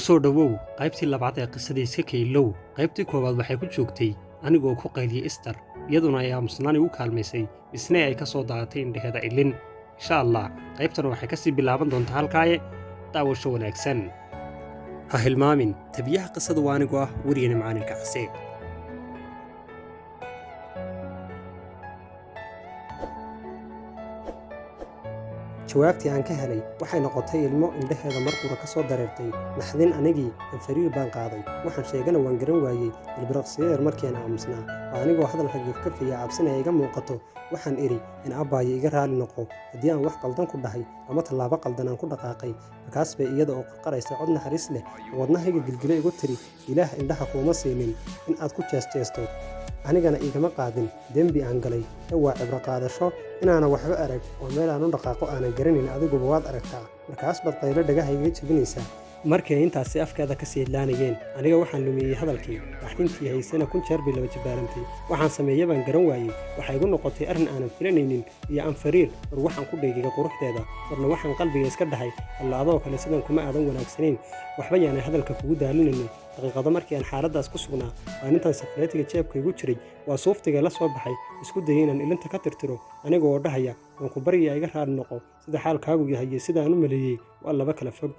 soo dhawow qaybtii labaad ee qisadii iska kaylow. qaybtii koowaad waxay ku joogtay anigoo ku qayliyey Esther, iyaduna ay aamusnaan igu kaalmaysay isna ay ka soo daadatay indhaheeda ilin. insha allah qaybtana waxay ka sii bilaaban doontaa halkaaye daawasho wanaagsan. ha hilmaamin tabiyaha qisadu waa anigoo ah wariyana macalinka case. jawaabtii aan ka helay waxay noqotay ilmo indhaheeda markuura ka soo dareertay naxdin. anigii anfariir baan qaaday, waxaan sheegana waan garan waayey ilbiriqsiyeer markiian aamusnaa oo anigoo hadalka gefkafaya cabsinaya iga muuqato. waxaan idhi in abbaayo iga raali noqo haddii aan wax qaldan ku dhahay ama tallaabo qaldan aan ku dhaqaaqay. markaas bay iyada oo qarqaraysa cod naxariis leh oo wadnahayga gilgile igu tiri, ilaah indhaha kuuma siinin in aad ku jeesteesto, anigana igama qaadin dembi aan galay ee waa cibro qaadasho inaanan waxba arag oo meel aan u dhaqaaqo aanan garanayn, adiguba waad aragtaa. markaas baad qaylo dhagaha iga jebinaysaa. markay intaasi afkeeda ka sii idlaanayeen aniga waxaan lumiyey hadalkii. waxdintii haysana kun jeer bay laba jabaarantay. waxaan sameeye baan garan waayey. waxay igu noqotay arrin aanan filanaynin iyo anfariir. war waxaan ku dhaygiga quruxdeeda, warna waxaan qalbiga iska dhahay alla adoo kale sidan kuma aadan wanaagsanayn, waxba yaanay hadalka kugu daalinaynin. daqiiqado markii aan xaaladdaas ku sugnaa maalintan safareetiga jeebka igu jiray waa suuftiga la soo baxay, isku dayay inaan ilinta ka tirtiro aniga oo dhahaya waan ku baryaa iga raali noqo, sida xaalkaagu yahay iyo sidaan u maleeyey waa laba kala fog.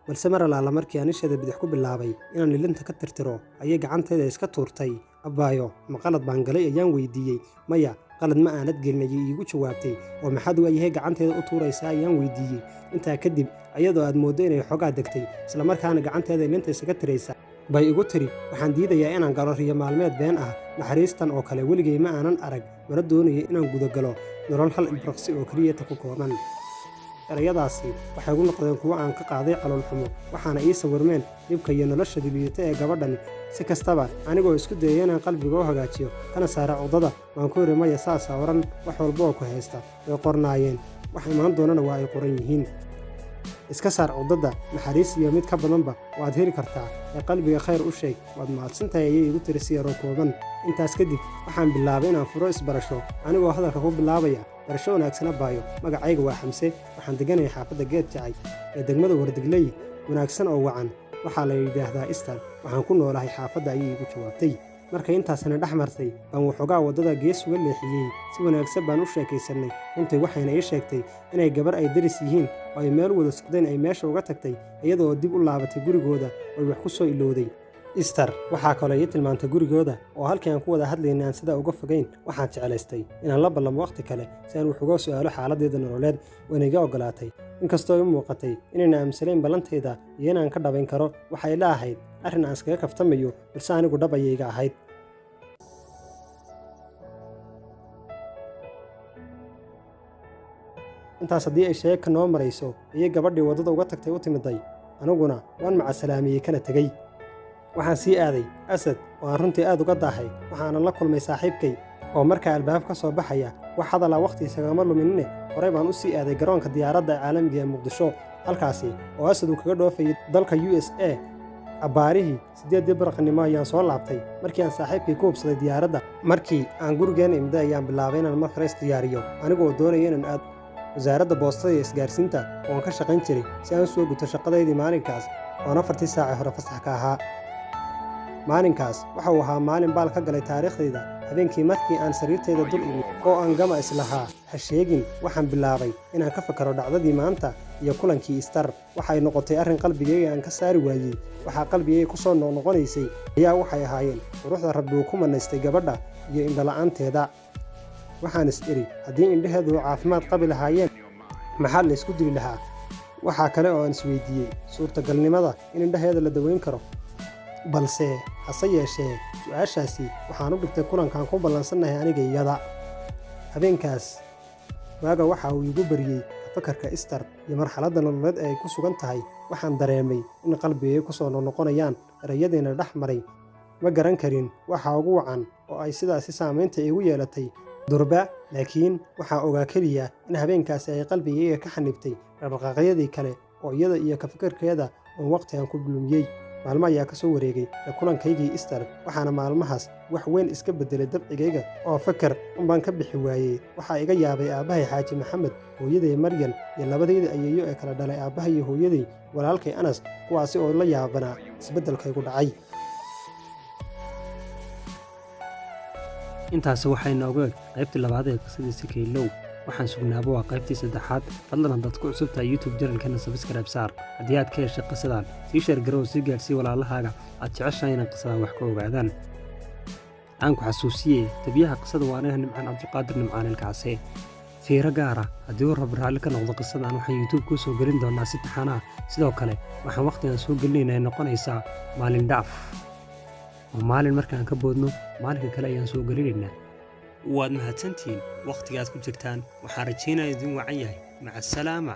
balse mar allaala markii aan isheeda bidix ku bilaabay inaan ilinta ka tirtiro ayay gacanteeda iska tuurtay. abbaayo ma qalad baan galay ayaan weydiiyey. maya qalad ma aanad gelin ayay iigu jawaabtay. oo maxaad waayahay gacanteeda u tuuraysaa ayaan weydiiyey. intaa kadib ayadoo aad mooddo inay xogaa degtay islamarkaana gacanteeda ilinta isaga tiraysa bay igu tiri, waxaan diidayaa inaan galo riyo maalmeed been ah. naxariistan oo kale weligay ma aanan arag, mana doonaya inaan gudagalo nolol hal ilbiriqsi oo keliyata ku kooban. erayadaasi waxay igu noqdeen kuwo aan ka qaaday caloolxumo, waxaana ii sawirmeen dhibka iyo nolosha dibiyata ee gabadhani. si kastaba anigoo isku dayay inaan qalbiga u hagaajiyo kana saara cudada waan ku idhi maya saasaa waran, wax walba oo ku haysta way qornaayeen, wax imaan doonana waa ay qoran yihiin. iska saar cudadda, naxariis iyo mid ka badanba waad heli kartaa, ee qalbiga khayr u sheeg, waad mahadsantahay ayay igu tiri si yaroo kooban. intaas kadib waxaan bilaabay inaan furo isbarasho anigoo hadalka ku bilaabaya, barasho wanaagsan abbaayo, magacayga waa Xamse, waxaan deganaya xaafadda geed jacay ee degmada Wardigley. wanaagsan oo wacan, waxaa la yidhaahdaa Esther, waxaan ku noolahay xaafadda ayay igu jawaabtay. markay intaasina dhex martay baan waxoogaa waddada gees uga leexiyey. si wanaagsan baan u sheekaysanay, runtii waxayna ii sheegtay inay gabar ay daris yihiin oo ay meel wada socdeen ay meesha uga tagtay iyadoo dib u laabatay gurigooda oy wax ku soo ilowday. Esther waxaa kaloo ii tilmaantay gurigooda oo halkii aan ku wada hadlaynay aan sidaa uga fogayn. waxaan jeclaystay inaan la ballamo waqti kale si aan wax uga su'aalo xaaladdeeda nololeed, wayna iga oggolaatay. inkastoo ii muuqatay inayna aaminsanayn ballantayda iyo inaan ka dhabayn karo, waxay la ahayd arrin aan iskaga kaftamayo, balse anigu dhab ayay iga ahayd. intaas haddii ay sheeka noo marayso ayay gabadhii waddada uga tagtay u timiday, aniguna waan macasalaamiyey kana tegey. waxaan sii aaday Asad oo aan runtii aad uga daahay. waxaanan la kulmay saaxiibkay oo markaa albaab ka soo baxaya. wax hadalaa waqti isagama luminine horey baan u sii aaday garoonka diyaaradda ee caalamiga ee Muqdisho, halkaasi oo Asad uu kaga dhoofayay dalka USA. abbaarihii 8 barqanimo ayaan soo laabtay markii aan saaxiibkay ku hubsaday diyaaradda. markii aan gurigeena imday ayaan bilaabay inaan mar kale diyaariyo, anigoo doonaya inaan aad wasaaradda boostada iyo isgaarsiinta oon ka shaqayn jiray si aan soo guto shaqadaydii maalinkaas oon 4 saac hore fasax ka ahaa. maalinkaas waxa uu ahaa maalin baal ka galay taariikhdayda. habeenkii markii aan sariirtayda dul imi oo aan gama islahaa ha sheegin, waxaan bilaabay inaan ka fakaro dhacdadii maanta iyo kulankii Esther. waxay noqotay arrin qalbigayga aan ka saari waayey. waxaa qalbigayga ku soo noqnoqonaysay ayaa waxay ahaayeen quruxda Rabbi uu ku manaystay gabadha iyo indhala'aanteeda. waxaan is idhi haddii indhaheedu caafimaad qabi lahaayeen maxaa la isku dili lahaa. waxaa kale oo aan isweydiiyey suurtagalnimada in indhaheeda la daweyn karo, balse hase yeeshee su'aashaasi waxaan u dhigtay kulankaan ku ballansannahay aniga iyada. habeenkaas waaga waxa uu igu bariyey ka fakarka Esther iyo marxaladda nololeed ee ay ku sugan tahay. waxaan dareemay in qalbigay ku soo noqonayaan erayadeena dhex maray. ma garan karin waxa ugu wacan oo ay sidaasi saamaynta igu yeelatay durba, laakiin waxaa ogaa keliya in habeenkaasi ay qalbigayga ka xanibtay dhaqdhaqaaqyadii kale oo iyada iyo ka fakarkeeda oon waqti aan ku lumiyey. maalmo ayaa ka soo wareegay la kulankaygii Easter, waxaana maalmahaas wax weyn iska beddelay dabcigayga oo fakar unbaan ka bixi waayey. Waxaa iga yaabay aabbahay Xaaji Maxamed, hooyaday Maryan, iyo labadayda ayeeyo ee kala dhalay aabbahay iyo hooyaday, walaalkay Anas, kuwaasi oo la yaabanaa isbeddelkaygu dhacay. intaasi waxay noogu eg qaybtii labaad ee qisadii Sikaylow. waxaan sugnaaba waa qaybtii saddexaad. fadlan haddaad ku cusub tahay YouTube channelkana subscribe saar. haddii aad ka heshay qisadan, sii sheer garow sii gaadsii walaalahaaga aad jeceshahay inay qisadan wax ka ogaadaan. aan ku xasuusiyey tabiyaha qisada waa aniga Nimcaan Cabdiqaadir Nimcaan Ilkacse. fiiro gaar ah haddii uu rab raalli ka noqdo qisadan waxaan YouTube kuu soo gelin doonaa si taxane ah. sidoo kale waxaan waqtigan soo gelinayna noqonaysaa maalin dhaaf oo maalin markaan ka boodno maalinka kale ayaan soo gelinaynaa. waad mahadsantihiin waqtigaad ku jirtaan. waxaan rajaynaya idin wacan yahay. maca asalaama.